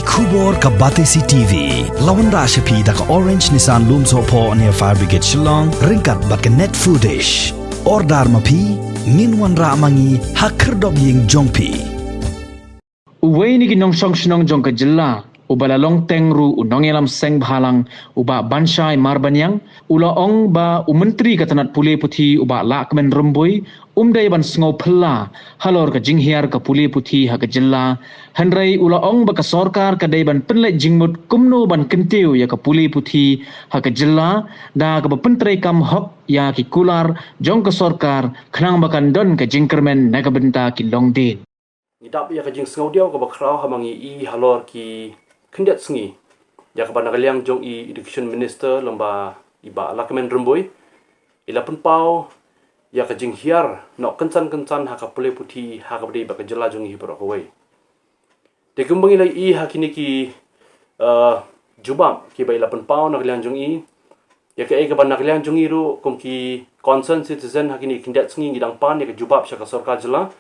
Kubor ka Batesi TV. Lawan ra siya da ka Orange Nissan Lumso po near Fire Brigade Shillong. Ringkat bat ka net foodish. Ordar mapi. Minwan ra mangi hakerdog ying jongpi. Uway ni ginong song sinong jong ka Jylla. Ubalalong tengru unong elam seng bhalang uba bansai marbanyang ulaong ba umentri katanat Pule Puthi uba Lahkmen rumboy umday ban Sngewthuh Halor ka Jinghiar ka Pule Puthi ha ka Jylla handrai ulaong ba ka sarkar ka day ban penlet jingmut kumno ban kentiu ya ka Pule Puthi ha ka Jylla da ka pentrai kam hok ya ki kular jong ka sarkar khnang bakan don ka jingkermen na ka benta ki longdin Idap ya ka jing Sngewthuh ka bakrau hamangi I Halor ki kendiat sengi ya ka banagaliang jong I education minister lomba iba Lahkmen rumboy ila penpau ya ka Jinghiar no kencan ha ka Pule Puthi ha ka bade ba ka Jylla jong I pro ka wei de kumbang ila I ha kini ki jubab ki ba ila penpau nagaliang jong I ya ka ka banagaliang jong I ru kum ki concerned citizen ha kini kendiat sengi ngidang pan ya ka jubab sya ka sarkar Jylla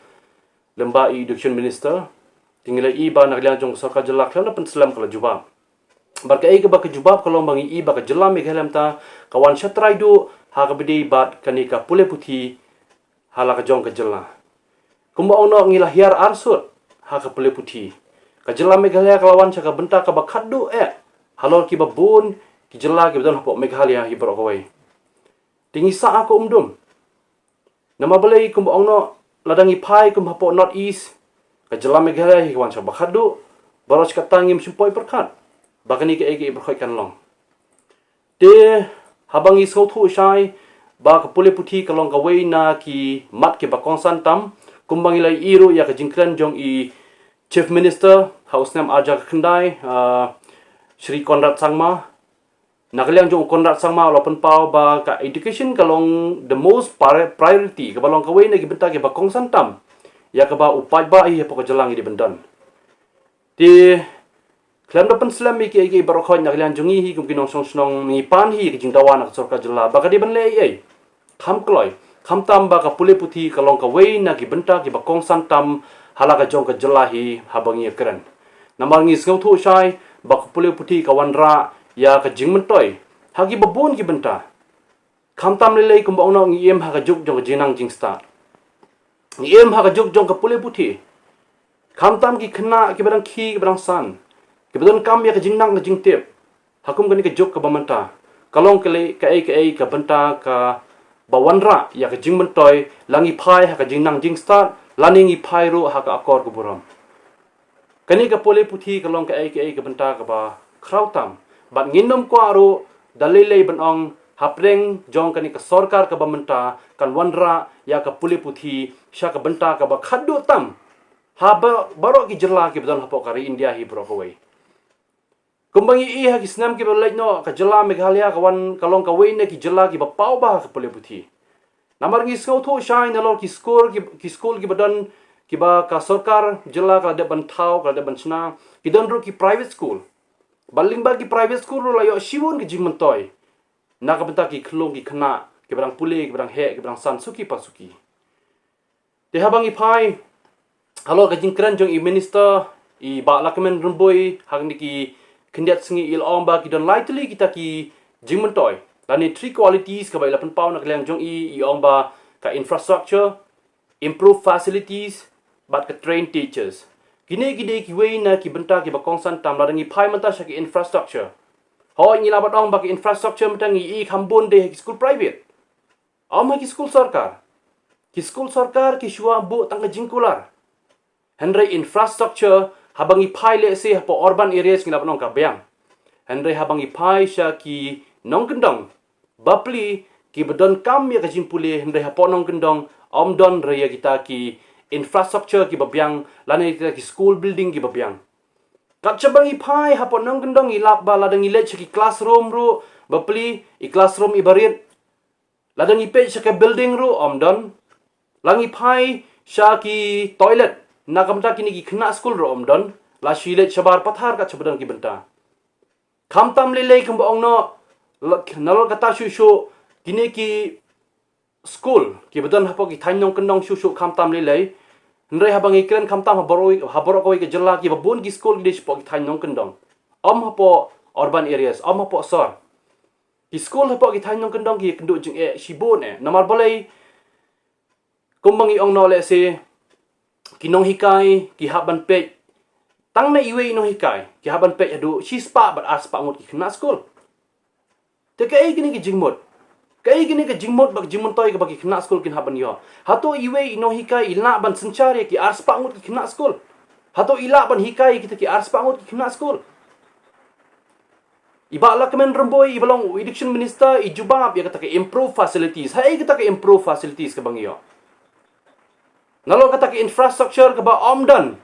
lomba I education minister tinggal ba nagaliang jong sarkar Jylla kala penslam kala jubab barkai ke bak jubab kalau bangi I bak Jylla meghalam ta kawan syatrai do ha ka bedi bat kanika Pule Puthi hala ka jong ka Jylla kumba ono ngilahir arsut ha ka Pule Puthi ka Jylla meghalaya kalawan cha ka benta ka bakhadu Halor ki babun ki Jylla ki bedan hapok meghalaya hi bro kawai tingi sa aku nama balai kumba ono ladangi pai kum hapok north east ka Jylla meghalaya hi kawan cha bakhadu baros ka tangim simpoi perkat bakani ke ege berkhoi kan long de habangi Sngewthuh shai ba ka Pule Puthi kalong ka wei na ki mat ke bakong santam kumbangi lai iru ya ka jingkran jong I chief minister house nam aja khandai Shri Konrad Sangma nagaliang jong Konrad Sangma lopen pau ba ka education kalong the most priority ka balong ka wei na ki benta ke bakong santam ya ka ba upai ba I pa ka Jylla ngi di bendan di Klam dapan selam mi ki barokhoy nagalian jungi hi kum kinong song mi pan hi ki jingdawan ak sarkar Jylla baka di benle ai kham kloi kham tam ba ka Pule Puthi kalong ka wei na ki benta ki bakong santam hala ka jong ka Jylla hi habangi keren namar ngi Sngewthuh shai ba ka Pule Puthi ka wanra ya ka jingmentoi hagi babun ki benta kham tam le kum ba ono ngi em ha ka juk jong ka jinang jingsta ngi em ha ka juk jong ka Pule Puthi kham tam ki khna ki barang khi ki barang san kebetulan kami ya kejingnang ke jingtip hakum kani ke jok ke bamanta kalong kele ka ka benta ka bawanra ya ke jingmentoi langi pai ha ka jingnang jingstart laningi pai ru ha ka akor ke buram kani ke Pule Puthi kalong ka benta ka ba krautam bat nginom ko ru dalile benong hapreng jong kani ke sarkar ke bamanta kan wanra ya ka Pule Puthi sya ka benta ka ba khadu tam ha baro ki Jylla ki bedan hapo kari India hi bro kawai kumbangi I ha kisnam ki balai no ka Jylla meghalaya kawan kalong ka wei ne ki Jylla ki bapau ba ka Pule Puthi namar ngi Sngewthuh shai nalor ki school ki badan ki ba ka sarkar Jylla ka de bantau ka de banchna ki don ru ki private school baling ba ki private school ru layo shiwon ki jingmentoi na ka benta ki khlong ki khna ki barang Pule ki barang he ki barang san suki pasuki de habangi pai Halor ka jingkran jong I minister I ba Lahkmen rumboy hang ki kendiat sengi ilong ba ki don lightly kita ki jingmentoi lani three qualities ka ba ila penpau nak liang jong I ong ba ka infrastructure improve facilities bat ka train teachers kini gide ki wei na ki benta ki bakong santam la dangi pai manta sya ki infrastructure ho ngi la batong ba ki infrastructure metangi I khambun de ki school private ma ki school sarkar ki shua bu tang ka jingkular henry infrastructure habangi pai le se po urban areas ngila panong ka bayang henry habangi pai sya ki nong kendong bapli ki bedon kam ya ka jimpule henry hapo nong kendong omdon raya kita ki infrastructure ki babyang lani kita ki school building ki babyang kat chabangi pai hapo nong kendong ilap ba ladang ile ki classroom ru bapli I classroom ibarit ladang ipe sya ka building ru omdon langi pai sya ki toilet nakamta kini ki khna school ro omdon la shile chabar pathar ka chabadan ki benta khamtam le kumba ongno nalol kata shushu kini ki school ki bedan hapo ki thainong kendong shushu khamtam le Nrai habang ikren kamtam haborok kawai ke Jylla ki babun ki school ki despok ki thain nong kendong. Hapo urban areas, hapo sor. Ki school hapo ki thain nong kendong ki kenduk jing shibon namar boleh kumbang i ong no le se ki nong hikai ki haban pek tang na iwe nong hikai ki haban pek adu shispa bat aspa ngot ki kena school. Te kai gini ki jingmot. Kai gini ke jingmot bak jingmon toy ke bagi kena school kin haban yo. Hato iwe ino hikai ilna ban sencari ki arspa ngut ki kena school. Hato ila ban hikai kita ki arspa ngut ki kena school. Iba Lahkmen remboy ibalong education minister ijubab ya kata ke improve facilities. Hai kita ke improve facilities ke bang yo. Nalo kata ke infrastructure ke ba omdan.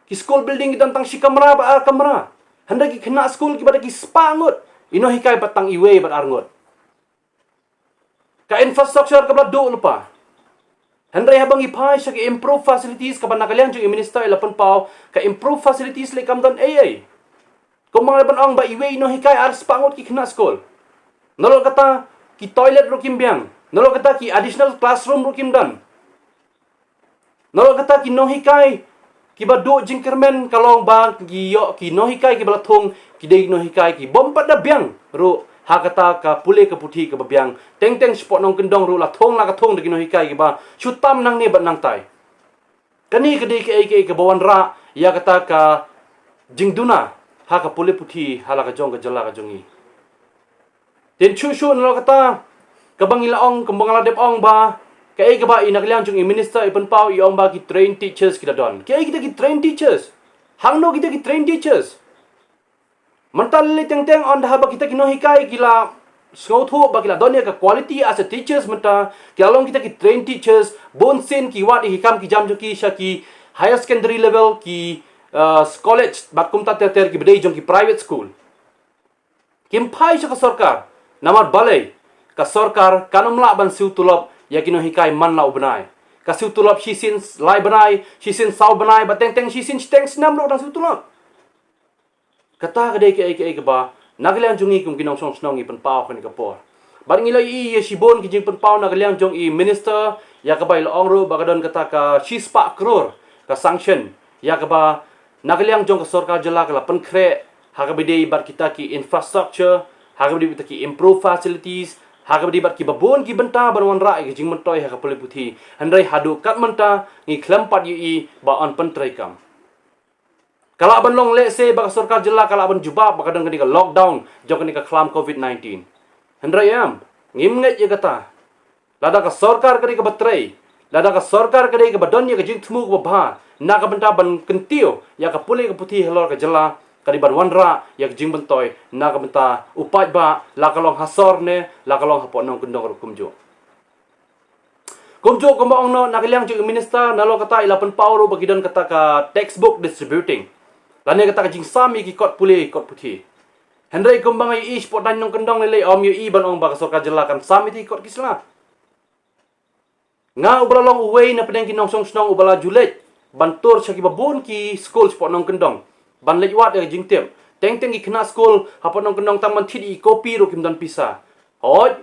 Ki school building dan tang shikamra ba ar kamra. Handa ki kena school ki bada ki spa ngut. Ino hikai batang iwe bat ar ngut. Ka infrastructure ka do lupa. Handai habang ipai sa improve facilities ka banakalian jung minister ilapan pau ka improve facilities le kamdan AA. Kung mga laban ang ba iwe no hikai ars pangot ki kena school. Nalo kata ki toilet rukim biang. Nalo kata ki additional classroom rukim dan. Nalo kata ki no hikai ki ba do jingkermen kalong ba ki yo ki no hikai ki balathong ki dei no hikai ki bompat da biang ru hakata ka Pule ke Puthi ke babiang teng spot nong kendong ru la thong de gino hikai ke ba chutam nang ni bat nang tai kani ke dei ke bawan ra ya kata ka Jinghiar ha ka Pule Puthi hala ka jong ke Jylla ka jongi ten chu no kata ka bangila ong kembangala dep ong ba ke ba inakliang jong minister ipan pau i ong ba ki train teachers kita don ke kita ki train teachers hangno kita ki train teachers Mental teng on dah kita kino hikai gila Sngewthuh bakila donia ka quality as a teachers menta kialong kita ki train teachers bonsen ki wat hikam ki jam joki shaki higher secondary level ki college bakum ta ter ki bedai jong ki private school kim phai sa sarkar namar balai ka sarkar kanumla ban siu tulop ya kino hikai man la ubnai ka siu tulop shisin lai banai shisin sau banai bateng shisin steng sinam lo dang siu tulop kata kedai ke ba nagalian jungi kum kinong song snong i pen pau kan ka por bar ngila i shibon ki jing pen pau nagalian jong i minister ya ka ba il ongro bagadon kata ka shispa crore ka sanction ya ka ba nagalian jong ka sarkar Jylla ka pen kre ha ka bidei bar kita ki infrastructure ha ka bidei ki improve facilities ha ka bidei bar ki babon ki benta banwan ra ki jing mentoi ha ka Pule Puthi handai hadu kat menta ngi klempat i ba on pen traikam. Kalau abang long let's say baka sarkar Jylla kalau abang jubab baka dang ka lockdown jok ni ka kelam COVID-19. Hendrai am ngimnget ye kata. Lada ka sarkar kadi ka batrai. Lada ka sarkar kadi ka badon ye ka Jinghiar ka ba. Na ka benta ban kentio ya ka Pule ka Puthi Halor ka Jylla kadi ban wanra ya ka jing bentoy na ka benta upat ba la ka long hasor ne la ka long hapon nong kendong kumjo. Kumjo kumba ong no nakiliang jing minister nalo kata ilapan pauro bagi don kata ka textbook distributing. Lani kata jing sami ki kot Pule kot Puthi. Hendrai kumbang ai ish pot dan nong kendong lele om yu i ban ong ba sarkar Jylla kan sami ti kot kisla. Nga ubala long uwei na pedeng kinong song snong ubala julet bantur syaki babun ki school spot nong kendong. Ban lej wat ya jing tem. Teng ki kena school hapon nong kendong taman ti i kopi ro kim don pisa. Hoj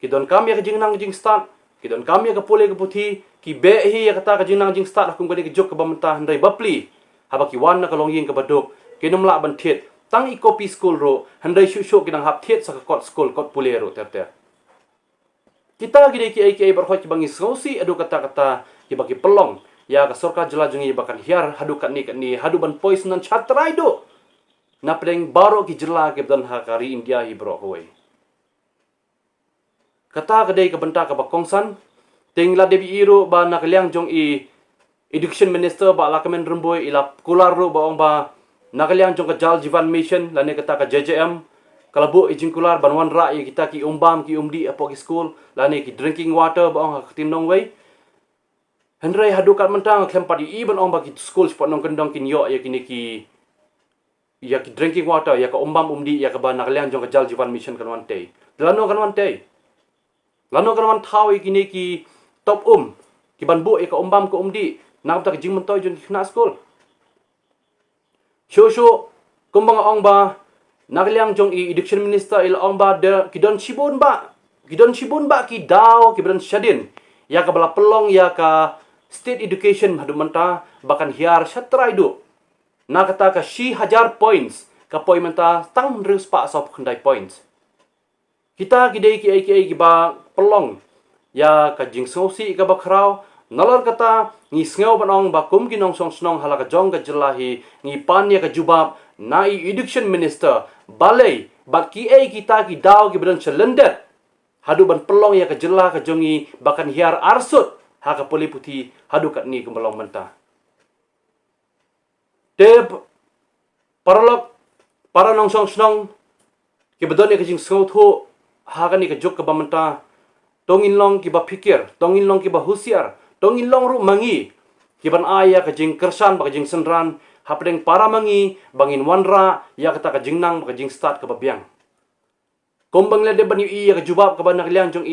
ki don kam ya jing nang jing start. Ki don kam ya ka Pule ka Puthi ki be hi ya kata ka jing nang jing start akum ka jok ka bamenta hendrai bapli. Haba ki wan na kalong yin ka baduk kinum la ban thiet tang i copy school ro handai shu kinang hap thiet sa ka kot school kot Pule ro ter kita gide ki bar khot bangi sosi adu kata ki bagi pelong ya ka sarkar Jylla jungi bakan hiar hadu kat ni hadu ban poison nan chatrai do na pleng baro ki Jylla ke dan hakari India hi bro hoi kata kedai ka benta ka bakongsan tingla debi iro ba nakaliang jong i Education Minister ba Lahkmen remboy ila kular ro ba ong ba nakaliang jong ka Jal Jivan Mission lane kata ka JJM kalabu ijing kular banwan ra ya kita ki umbam ki umdi apo ki school lane ki drinking water ba ong ka tinong wei hendrai hadukat mentang klempat i ban ong ba ki school spot nong kendong kin yo ya kini ki ya ki drinking water ya ka umbam umdi ya ka ba nakaliang jong ka Jal Jivan Mission kan wan te lano kan wan thau kini ki top ki ban bu ya ka umbam ko umdi nak tak jing mentoy jun kena school. Shu kumbang ong ba nakliang jong i education minister il ong ba de kidon shibun ba ki dao ki bran shadin ya ka bala pelong ya ka state education hadu menta bakan hiar syatra idu. Na kata ka shi hajar points ka point menta tang rus pa sop khandai points. Kita gidei ki ba pelong ya ka jingsau si ka bakrau nalor kata ngi sngeu banong ba kum ki nong song snong hala ka jong ka Jylla hi ngi pan ya ka jubab nai education minister balai ba ki kita ki daw ki bedan chalender hadu ban pelong ya ka Jylla ka jongi bakan hiar arsut ha ka Pule Puthi hadu kat ni kembalong menta. Deb paralok para nong song snong ki bedon ya ka jing Sngewthuh ha ka ni ka jok ka ba menta tongin long ki ba fikir tongin long ki ba husiar tongin long ru mangi ki ban aya ka jing kersan ba ka jing senran hapdeng para mangi bangin wanra ya kata ka jing nang ba ka jing start ka ba biang kombang le de ban yu ya ka jubab ka ba nakliang jong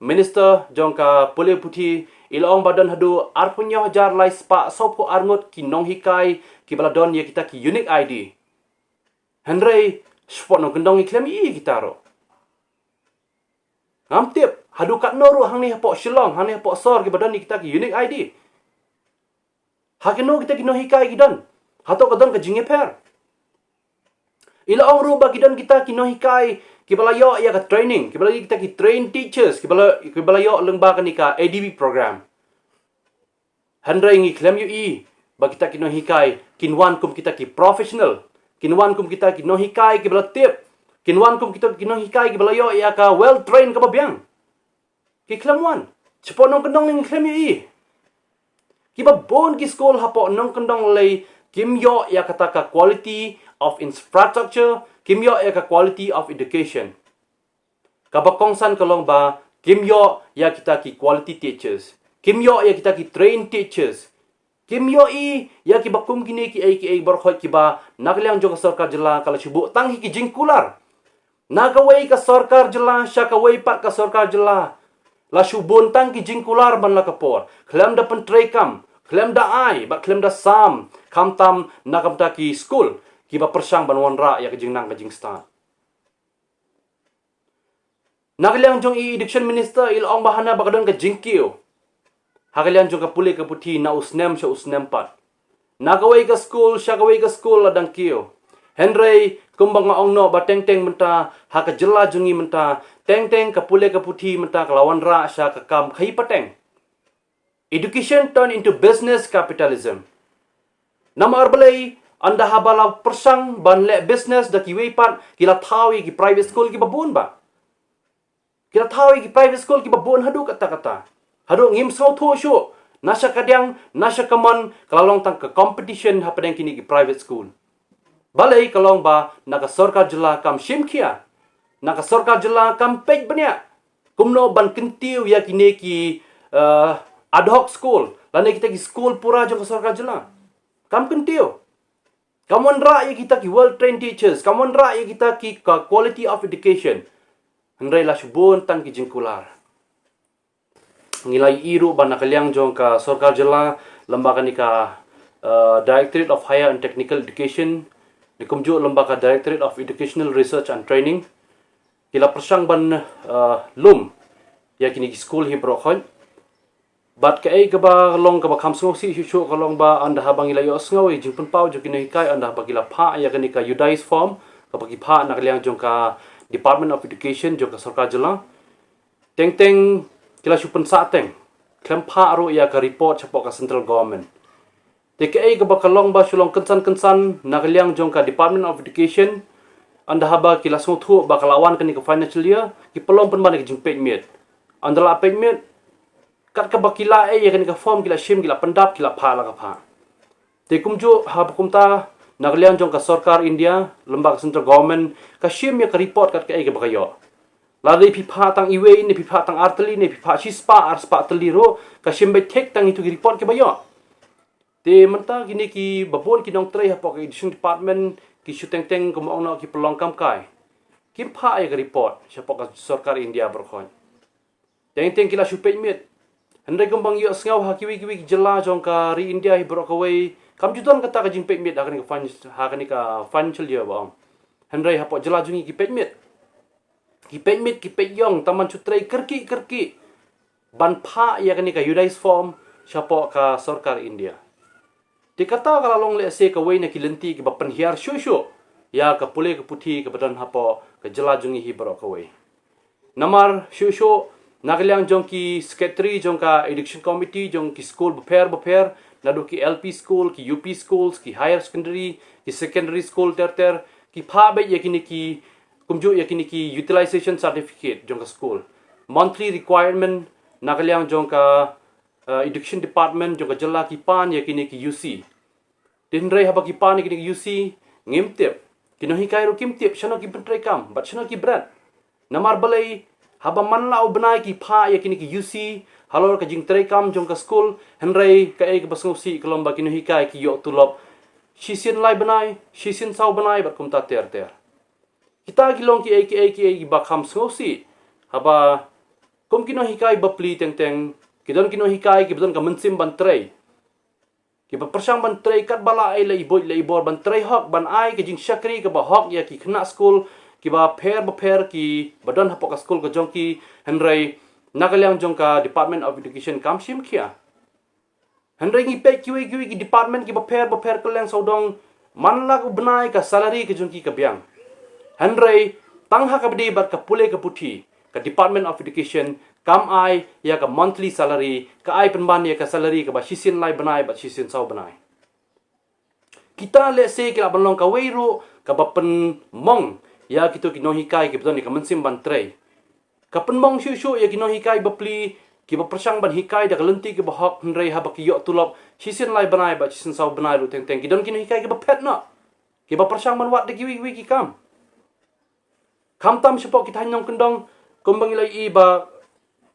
minister jong ka Pule Puthi ilong badan hadu arpunyo hajar lai spa sopo arngot ki nong hikai ki baladon ya kita ki unique ID Henry spot no gendong iklem kita ro Amtip, hadu kat noru hang ni hapok shilong, hang ni hapok sor ki badan ni kita ki unique ID. Hakino kita kino hikai kidan. Hato kadon ka Jinghiar. Ila ong ru ba kidan kita kino hikai ki balayo ya ka training, ki balayo kita ki train teachers, ki balayo lengba ka ni ka ADB program. Handrai ngi klem yu ba kita kino hikai kinwan kum kita ki professional, kinwan kum kita kino hikai ki balatip. Kinwan kum kita kinong hikai ki balayo ya ka well trained ka babiang. Ki klamwan. Cepo nong kendong ning klem yu Ki ba bon ki school hapo nong kendong lay kimyo ya kata ka quality of infrastructure, kimyo ya ka quality of education. Kabakongsan kalong ba kimyo ya kita ki quality teachers. Kimyo ya kita ki trained teachers. Kimyo ya ki bakum kini ki borkhot ki ba nakliang jo ka sarkar Jylla kala sibuk tang hi ki jingkular. Nakaway ka sarkar Jylla, siya kaway pat ka sarkar Jylla. La subon tang ki jingkular ban la kapor. Klem da pentrekam, klem da ai, ba klem da sam, kam tam nakam ta ki school, ki ba persang ban wanra ya ka jingnang ka jingsta. Nakaliang jong education minister ilong bahana bakadon ka jingkiu. Hakaliang jong ka Pule ka Puthi na usnem siya usnem pat. Nakaway ka school, siya kaway ka school ladang kiu. Henry kumbang nga ongno ba teng menta ha ka Jylla jungi menta teng ka Pule ka Puthi menta kelawan ra sya ka kam khai pateng. Education turn into business capitalism. Nama arbalai anda habala persang ban le business da ki weipat kila thawi ki private school ki babun ba. Kila thawi ki private school ki babun hadu kata. Hadu ngim Sngewthuh syu nasya kadyang nasya kaman kalalong tang ka competition hapadeng kini ki private school. Balai kalong ba naka sarkar Jylla kam shimkia. Naka sarkar Jylla kam pej banyak. Kumno ban kentiu ya kini ki ad hoc school. Lani kita ki school pura jong sarkar Jylla. Kam kentiu. Kamuan ra ya kita ki well trained teachers. Kamuan ra ya kita ki quality of education. Hendrai la subun tang ki jingkular. Ngilai iru ban nakaliang jong ka sarkar Jylla lembaga ni ka Directorate of Higher and Technical Education. Dikumju lembaga Directorate of Educational Research and Training. Kila persang ban lum ya kini school hi brokhon. Bat ka ka ba long ka ba kham sngau si shu ka long ba anda habang ila yo sngau jing pun pau jo kini kai anda ba kila pha ya kini ka Udais form ka ba ki pha nakliang jong ka Department of Education jong ka sarkar Jylla. Teng kila shu pun sa teng. Klem pha ro ya ka report chapok ka central government. TKA ka bakalong ba sulong kensan nakaliang jong ka Department of Education anda haba kila Sngewthuh bakalawan kani ka financial year ki pelong pun ba ni jing payment andala payment kat ka bakila ya kani ka form kila shim kila pendap kila pha la ka pha te kumju hab kumta nakaliang jong ka sarkar India lembaga central government ka shim ya ka report kat ka bakayo la dei pi pha tang iwe ni pi pha tang artli ni pi pha shispa arspa teliro ka shim be tek tang itu ki report ke bayo. Te menta kini ki babon ki nong tray hapok education department ki shuteng ko maong na ki pelong kam kai. Kim pha ay report siya po ka sarkar India berkhon. Teng kila shupay mit. Handai kumbang yu sngau ha kiwi Jylla jong ka ri India hi brokaway kam juton kata ka jing pek mit akan ka financial year ba. Handai hapok Jylla jungi ki pek mit. Ki pek yong taman chutray kerki ban pha ya kani ka Udais form siapa ka sarkar India. Dikata kalau long let's say kawai na kilenti ke penhiar syusyu ya ke Pule ke Puthi ke badan hapa ke Jylla Jinghiar barok kawai. Namar syusyu nagaliang jong ki secretary jong ka education committee jong ki school beper nadu ki LP school ki UP schools ki higher secondary ki secondary school ter ki pha be yakini ki kumju yakini ki utilization certificate jong ka school monthly requirement nagaliang jong ka education department jong ka Jylla ki pan yakini ki UC dinrei haba ki pan yakini ki UC ngimtip kinohi kai ro kimtip shano ki pentrai kam but shano ki brand namar balai haba manla ubnai ki pha yakini ki UC halor ka jing kam jong ka school henrei ka e ka basngusi kolomba kinohi kai ki yo tulop shisin lai banai shisin sau banai bat kumta ter kita gilong ki e ba kham sngusi haba kum kinohi kai bapli teng kidon kinohi kai ki badon ka mensim bantrei ki ba persang bantrei kat bala ai lai bor bantrei hok ban ai ka jing shakri ka ba hok ya ki khna school ki ba pher ki badan hapok ka school ka jong ki henrei nagaliang jong ka department of education kam sim kia henrei ngi pe ki department ki ba pher ka leng saudong manlak ubnai ka salary ka jong ki ka biang henrei tangha ka bdi bat ka Pule ka Puthi ka department of education kam ai ya ka monthly salary ka ai penban ya ka salary ka ba shisin lai banai ba shisin sau banai kita let's say kila banlong ka weiru ka ba pen mong ya kita kinohi kai ki beton ni ka mensim ban trei ka pen mong shu ya kinohi kai ba pli ki ba persang ban hikai da ka lenti ki ba hok hnrei ha ba ki yo tulop shisin lai banai ba shisin sau banai lu teng ki don kinohi kai ki ba pet na ki ba persang ban wat de ki wi ki kam tam sepok kita hanyong kendong kumbang ilai i ba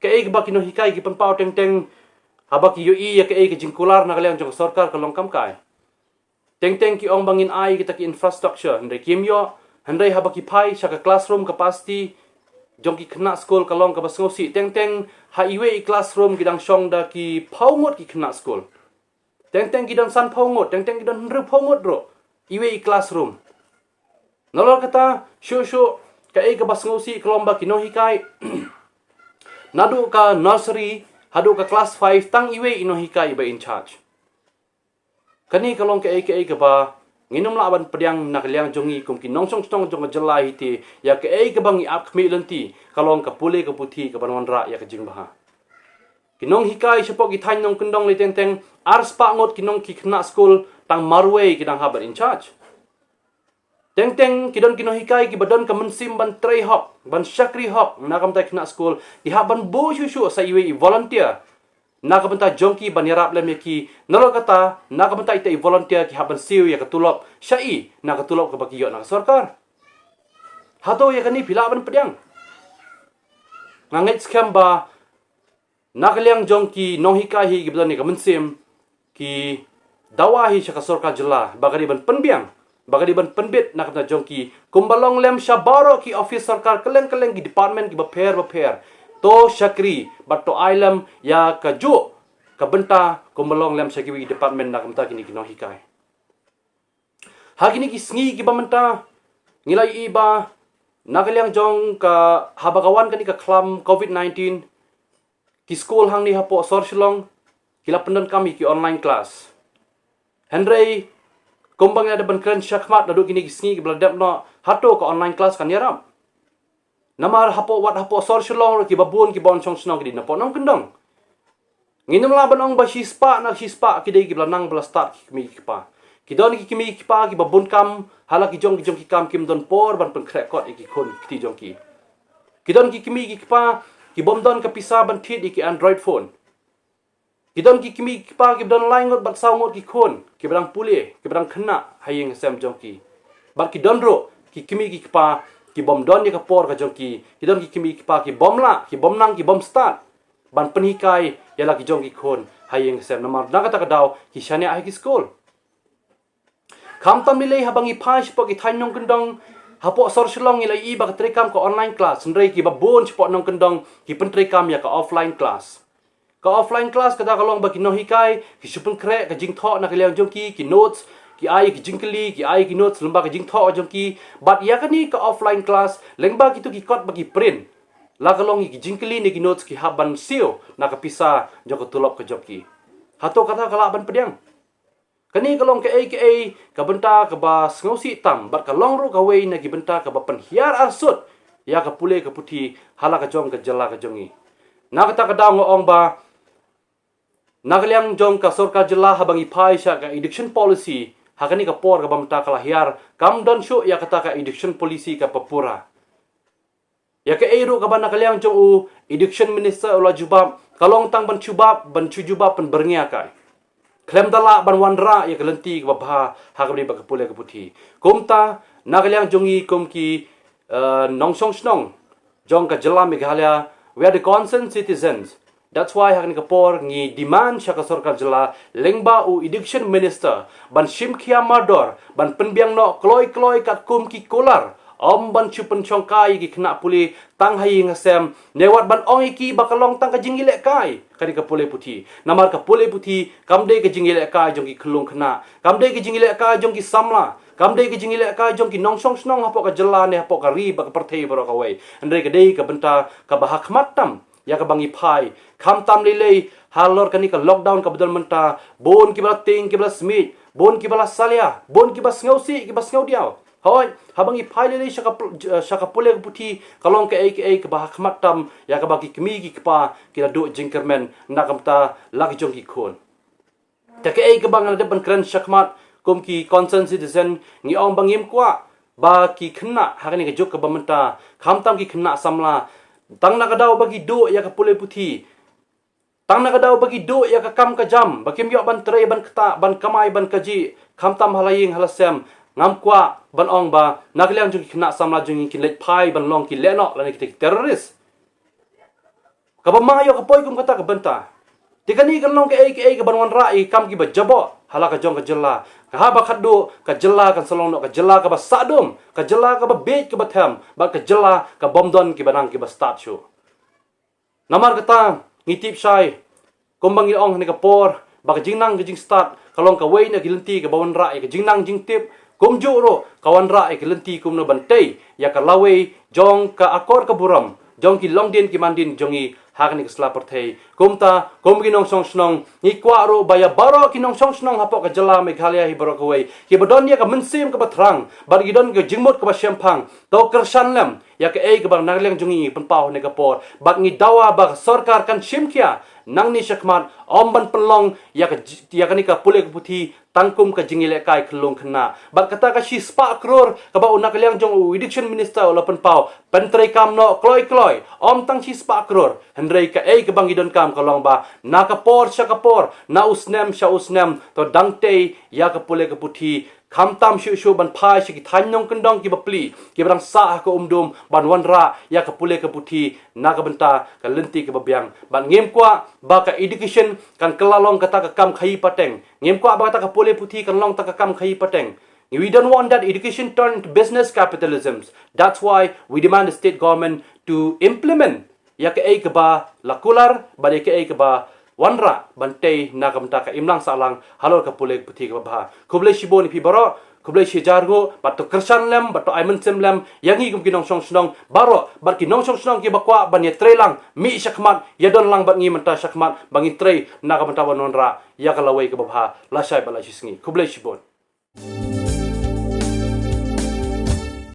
ke e ba kino hikai ki pen pau teng haba ki yo i ya ke e ki jingkular na kaliang jong sarkar ka long kam kai teng ki ong bangin ai kita ki infrastructure ndai kimyo handai haba ki pai saka classroom capacity jong ki khna school ka long ka basngosi teng ha iwe i classroom ki dang shong da ki phaungot ki khna school teng ki dan san phaungot teng ki dan ru phaungot ro iwe i classroom nolor kata shu ka e ka basngosi klomba ki no hikai nadu ka nursery hadu ka class 5 tang iwe ino hikai ba in charge kani kalong ke ke ba nginum la ban pediang nakliang jongi kum ki nongsong stong jong Jylla hiti ya ke ka bang i ap khmi lenti kalong ka Pule ka Puthi ka banwan ra ya ka jingbaha kinong hikai sepok ki thain nong kendong le teng ars pa ngot kinong ki khna school tang marway ki dang habar in charge teng kidon kino hikai ki badon ka mensim ban trei hok ban shakri hok nakam ta khna school ki ha ban bo shu sa iwe i volunteer nakam ta jongki ban yarap lem ki nalo kata nakam ta ite i volunteer ki ha ban siu ya ka tulop syai na ka tulop ka bakiyo na ka sarkar hato ya kani pila ban pediang ngangit scam ba nakaliang jongki no hikai hi ki badon ni ka mensim ki dawa hi sa ka sarkar Jylla bagari ban penbiang bagadi ban penbit nak na jongki kumbalong lem shabaro ki office sarkar keleng ki department ki baper to shakri but to ailam ya kaju ka benta kumbalong lem shakri department nak mta kini kino hikai hagini ki sngi ki bamenta ngilai iba nagaliang jong ka habagawan kani ka klam covid-19 ki school hang ni hapo sorsilong kila pendon kami ki online class henrei kumbang ada ban kren syakmat dadu kini gisngi bladap no hato ka online class kan yaram namar hapo sorsilong ki babun ki bon chong snong ki na ponong kendong nginum laban ong ba shispa ki dei ki blanang bla start ki mi ki pa ki don ki mi ki pa ki babun kam hala ki jong ki kam kim don por ban pen krek kot ki khon ki jong ki don ki mi ki pa ki bom don ka pisa ban thit ki android phone kidon ki kimi pa ki don laingot bat saungot ki khon ki brang Pule ki brang khna hayeng sem jongki bat ki don ro ki kimi ki pa ki bom don ni ka por ka jongki kidon ki kimi ki pa ki bom la ki bom nang ki bom start ban penikai yala ki jongki khon hayeng sem namar na kata ka daw ki shane ai ki school kam tam ni lei habangi phai po ki thain nong kendong hapo sor silong ilai i ba ka trekam ka online class ndrei ki ba bon spot nong kendong ki pen trekam ya ka offline class ka offline class kada kalong ba kino hikai ki supun kre ka jingtho na kaliang jongki ki notes ki ai ki jingkli ki ai ki notes lomba ka jingtho jongki but ya kani ka offline class lengba ki tu ki kot bagi print la kalong ki jingkli ni ki notes ki haban sio na ka pisa joko tulop ka jongki Hato kata kalak ban pediang. Kani kalong ke ka benta ka ba Sngewthuh tam bat kalong ru ka wei na ki benta ka ba penhiar arsut ya ka Pule ka Puthi hala ka jong ka Jylla ka jongi. Na kata ka daw ngong ba nagaliang jong ka sarkar Jylla habang ipai sya ka education policy hakani ka por ka benta ka lahiar kam don syu ya kata ka education policy ka papura. Ya ke ru ka ba nagaliang jong u education minister ula jubab kalong tang ban chujubab pen berngia kai. Klem dala ban wandra ya kelenti ke babha hakabri ba Pule ke Puthi. Kumta nagaliang jongi kumki nongsong snong jong ka Jylla Meghalaya, we are the concerned citizens. That's why hakni kapor ngi demand syaka sarkar Jylla lengba u education minister ban Jinghiar mador ban penbiang no kloi kat kumki kolar ban chupen chongkai ki kena Pule tang hai ngasem newat ban ong iki bakalong tang ka Jinghiar kai kani ka Pule Puthi namar ka Pule Puthi kamde ka Jinghiar kai jong ki khulung kena kamde ka Jinghiar kai jong ki samla kamde ka Jinghiar kai jong ki nongsong snong hapo ka Jylla ne hapo ka ri ba ka parthei baro ka wei andre ka dei ka benta ka bahak matam ya ka bangi pai kham tam lele Halor kani ka lockdown ka bedal menta bon ki bala ting ki bala smith bon ki bala salia bon ki bala Sngewthuh ki bala Sngewthuh Hoi, habang ipai lele syaka Pule ke Puthi kalong ke ke bahak matam ya ka bagi kemi ki kpa kila do jingkermen na kamta lagi jong ki khon. Ta ke bang ada ban kran syakmat kum ki concerned citizen ngi ong bangim kwa ba ki khna hakani ke jok ka bamenta khamtam ki khna samla tang na ka daw bagi do ya ka Pule Puthi. Tang na ka daw bagi do ya ka kam ka jam bakim yo ban tray ban kata ban kamai ban kaji khamtam halaying halasem ngam kwa ban ong ba nagaliang jong kina samla jong ki let pai ban long ki leno lan ki terrorist ka ba mayo ka poi kum kata ka benta tikani kan long ke ka ban wan rai kam ki ba jabo hala ka jong ka Jylla ka ha ba khaddo ka Jylla kan salong no ka Jylla ka ba sadum ka Jylla ka ba beit ka ba tham ba ka Jylla ka bomdon ki banang ki ba start show namar kata ngitip sai kumbang i ong ni ka por ba ka jingnang ka jing start kalong ka wei na gilenti ka ba wan rai ka jingnang jing tip kum juro kawan ra ke lenti kum no bantai ya ka lawe jong ka akor ka buram jong ki longdin ki mandin jongi hakni ka slapar thei kumta kum ki nong song snong ni kwa ro baya baro ki nong song snong hapo ka Jylla Meghalaya hi baro ka wei ki bodon ya ka mensim ka batrang bar gidon ka jingmot ka ba syempang to kersan lam ya ka ka bang nagleng jongi penpau ne ka por bak ngi dawa ba sarkar kan Jinghiar nang ni syakmat omban pelong ya ka ni ka Pule ke Puthi tangkum ka Jinghiar kai khulung khna bat kata ka si spa kror ka ba unak liang jong education minister ola penpau pentrei kam no kloi om tang si spa kror hendrei ka ka bang idon kam kalong ba na ka por sya ka por na usnem sya usnem to dangte ya ka Pule ke Puthi khamtam shu ban phai shi ki thanyong kendong ki bapli ki barang sa ka umdum ban wanra ya ka Pule ke Puthi na ka benta ka lenti ke babiang ban ngem kwa ba ka education kan kelalong kata ka kam khai pateng ngem kwa ba ta ka Pule Puthi kan long ta ka kam khai pateng. We don't want that education turn into business capitalism. That's why we demand the state government to implement ya ka ba lakular ba ya ka ba wanra bantay na kamta ka imlang salang Halor ka Pule ke Puthi ka ba kublai shibo ni pi baro kublai shi jargo bato kersan lem bato aimen sem lem yang hi kum kinong song snong baro bar kinong song snong ki bakwa ban ye trelang mi syakmat ya don lang bat ngi menta syakmat bangi tre na kamta wanonra ya kalawai ka ba la sai bala shi sngi kublai shibon